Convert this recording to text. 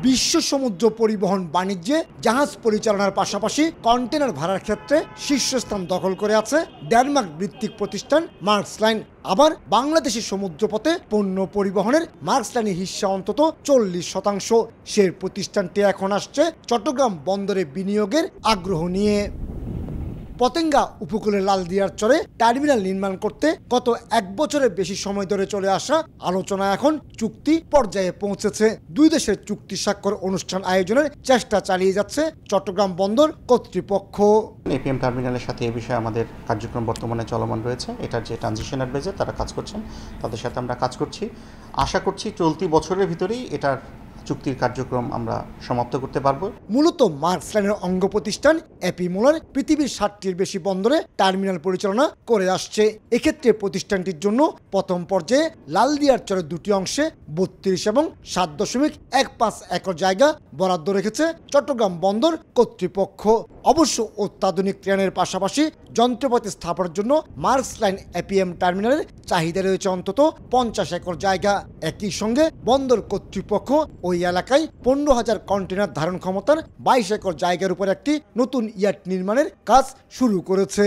বিশ্ব সমুদ্র পরিবহন বাণিজ্যে জাহাজ পরিচালনার পাশাপাশি কন্টেনার ভাড়ার ক্ষেত্রে শীর্ষস্থান দখল করে আছে ডেনমার্ক ভিত্তিক প্রতিষ্ঠান মার্কস লাইন। আবার বাংলাদেশের সমুদ্রপথে পণ্য পরিবহনের মার্কস লাইনের হিস্সা অন্তত 40%। সেই প্রতিষ্ঠানটি এখন আসছে চট্টগ্রাম বন্দরে বিনিয়োগের আগ্রহ নিয়ে। পতেঙ্গা উপকূলের লালদিয়ার চরে টার্মিনাল নির্মাণ করতে গত 1 বছরের বেশি সময় ধরে চলে আসা আলোচনা এখন চুক্তি পর্যায়ে পৌঁছেছে। দুই দেশের চুক্তি স্বাক্ষর অনুষ্ঠান আয়োজনের চেষ্টা চালিয়ে যাচ্ছে চট্টগ্রাম বন্দর কর্তৃপক্ষ। এপিএম টার্মিনালের সাথে এই বিষয়ে আমাদের কার্যক্রম বর্তমানে চলমান রয়েছে। এটার যে ট্রানজিশন অ্যাডভাইজার তারা কাজ করছেন, তাদের সাথে আমরা কাজ করছি। আশা করছি চলতি বছরের ভিতরেই এটার চুক্তির কার্যক্রম আমরা সমাপ্ত করতে পারবো। মূলত মার্কস লাইনের অঙ্গ প্রতিষ্ঠান এপি মোলার পৃথিবীর 60টির বেশি বন্দরে টার্মিনাল পরিচালনা করে আসছে। এক্ষেত্রে প্রতিষ্ঠানটির জন্য প্রথম পর্যায়ে লালদিয়ার চরের দুটি অংশে 32 এবং 7.15 একর জায়গা বরাদ্দ রেখেছে চট্টগ্রাম বন্দর কর্তৃপক্ষ। অবশ্য অত্যাধুনিক ট্রেনের পাশাপাশি যন্ত্রপাতি স্থাপনের জন্য মার্কস লাইন এপিএম টার্মিনালের চাহিদা রয়েছে অন্তত 50 একর জায়গা। একই সঙ্গে বন্দর কর্তৃপক্ষ ওই এলাকায় 15,000 কন্টেনার ধারণ ক্ষমতার 22 একর জায়গার উপর একটি নতুন ইয়ার্ড নির্মাণের কাজ শুরু করেছে।